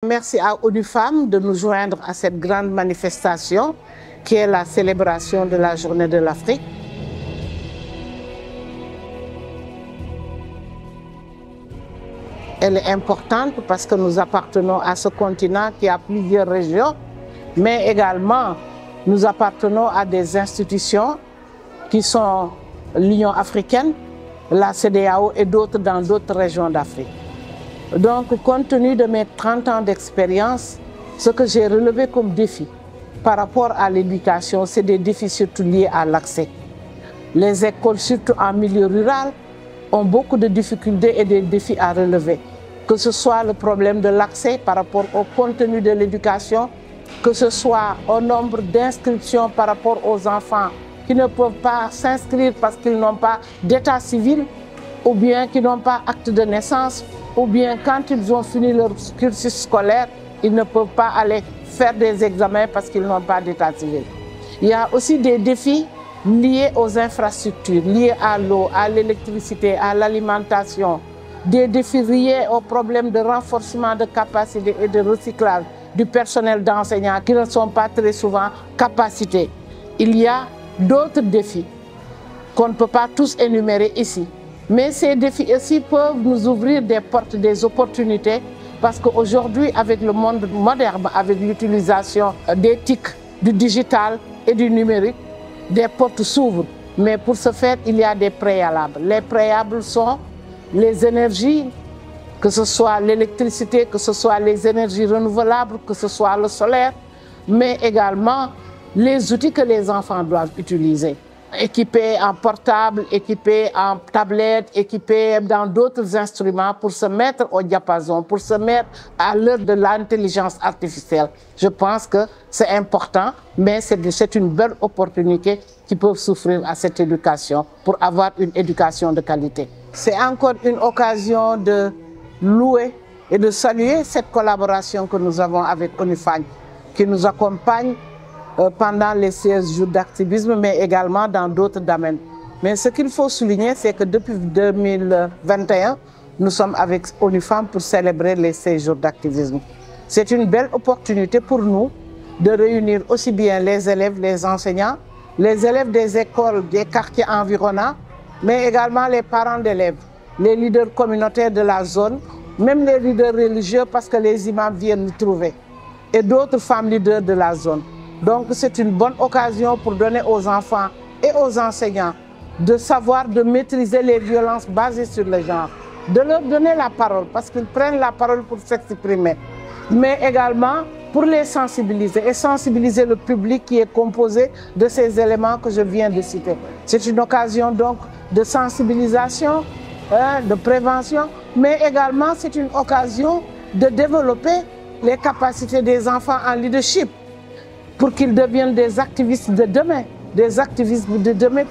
merci à ONU Femmes de nous joindre à cette grande manifestation qui est la célébration de la Journée de l'Afrique. Elle est importante parce que nous appartenons à ce continent qui a plusieurs régions, mais également nous appartenons à des institutions qui sont l'Union africaine, la CEDEAO et d'autres dans d'autres régions d'Afrique. Donc, compte tenu de mes 30 ans d'expérience, ce que j'ai relevé comme défi par rapport à l'éducation, c'est des défis surtout liés à l'accès. Les écoles, surtout en milieu rural, ont beaucoup de difficultés et des défis à relever. Que ce soit le problème de l'accès par rapport au contenu de l'éducation, que ce soit au nombre d'inscriptions par rapport aux enfants qui ne peuvent pas s'inscrire parce qu'ils n'ont pas d'état civil, ou bien qui n'ont pas acte de naissance, ou bien quand ils ont fini leur cursus scolaire, ils ne peuvent pas aller faire des examens parce qu'ils n'ont pas d'état civil. Il y a aussi des défis liés aux infrastructures, liés à l'eau, à l'électricité, à l'alimentation, des défis liés aux problèmes de renforcement de capacité et de recyclage du personnel d'enseignants qui ne sont pas très souvent capacités. Il y a d'autres défis qu'on ne peut pas tous énumérer ici. Mais ces défis aussi peuvent nous ouvrir des portes, des opportunités, parce qu'aujourd'hui, avec le monde moderne, avec l'utilisation des TIC, du digital et du numérique, des portes s'ouvrent. Mais pour ce faire, il y a des préalables. Les préalables sont les énergies, que ce soit l'électricité, que ce soit les énergies renouvelables, que ce soit le solaire, mais également les outils que les enfants doivent utiliser. Équipés en portable, équipés en tablette, équipés dans d'autres instruments pour se mettre au diapason, pour se mettre à l'heure de l'intelligence artificielle. Je pense que c'est important, mais c'est une belle opportunité qui peut s'offrir à cette éducation pour avoir une éducation de qualité. C'est encore une occasion de louer et de saluer cette collaboration que nous avons avec ONU Femmes, qui nous accompagne pendant les 16 jours d'activisme, mais également dans d'autres domaines. Mais ce qu'il faut souligner, c'est que depuis 2021, nous sommes avec ONU Femmes pour célébrer les 16 jours d'activisme. C'est une belle opportunité pour nous de réunir aussi bien les élèves, les enseignants, les élèves des écoles, des quartiers environnants, mais également les parents d'élèves, les leaders communautaires de la zone, même les leaders religieux parce que les imams viennent nous trouver, et d'autres femmes leaders de la zone. Donc c'est une bonne occasion pour donner aux enfants et aux enseignants de savoir, de maîtriser les violences basées sur le genre, de leur donner la parole parce qu'ils prennent la parole pour s'exprimer, mais également pour les sensibiliser et sensibiliser le public qui est composé de ces éléments que je viens de citer. C'est une occasion donc de sensibilisation, de prévention, mais également c'est une occasion de développer les capacités des enfants en leadership, pour qu'ils deviennent des activistes de demain,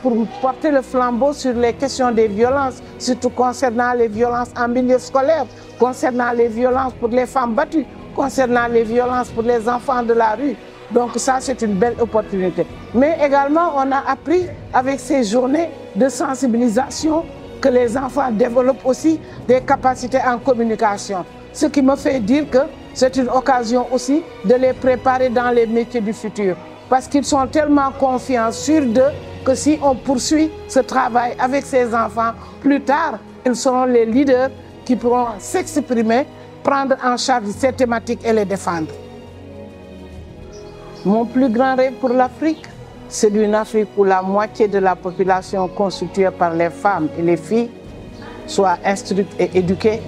pour porter le flambeau sur les questions des violences, surtout concernant les violences en milieu scolaire, concernant les violences pour les femmes battues, concernant les violences pour les enfants de la rue. Donc ça, c'est une belle opportunité. Mais également, on a appris avec ces journées de sensibilisation que les enfants développent aussi des capacités en communication. Ce qui me fait dire que c'est une occasion aussi de les préparer dans les métiers du futur. Parce qu'ils sont tellement confiants sur d'eux que si on poursuit ce travail avec ces enfants, plus tard, ils seront les leaders qui pourront s'exprimer, prendre en charge ces thématiques et les défendre. Mon plus grand rêve pour l'Afrique, c'est une Afrique où la moitié de la population constituée par les femmes et les filles soit instruite et éduquée.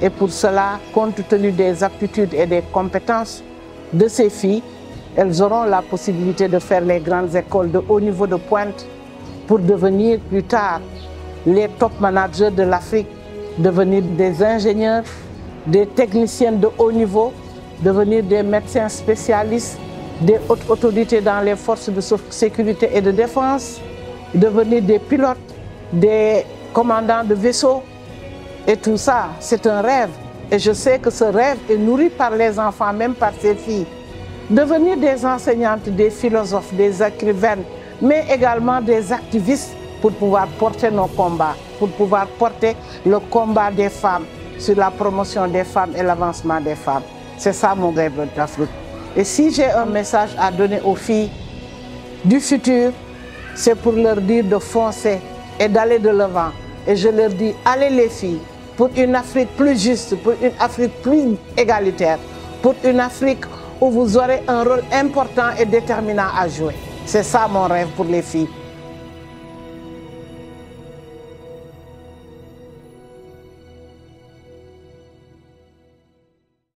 Et pour cela, compte tenu des aptitudes et des compétences de ces filles, elles auront la possibilité de faire les grandes écoles de haut niveau de pointe pour devenir plus tard les top managers de l'Afrique, devenir des ingénieurs, des techniciens de haut niveau, devenir des médecins spécialistes, des hautes autorités dans les forces de sécurité et de défense, devenir des pilotes, des commandants de vaisseaux. Et tout ça, c'est un rêve. Et je sais que ce rêve est nourri par les enfants, même par ces filles. Devenir des enseignantes, des philosophes, des écrivaines, mais également des activistes pour pouvoir porter nos combats, pour pouvoir porter le combat des femmes sur la promotion des femmes et l'avancement des femmes. C'est ça mon rêve d'Afrique. Et si j'ai un message à donner aux filles du futur, c'est pour leur dire de foncer et d'aller de l'avant. Et je leur dis, allez les filles, pour une Afrique plus juste, pour une Afrique plus égalitaire, pour une Afrique où vous aurez un rôle important et déterminant à jouer. C'est ça mon rêve pour les filles.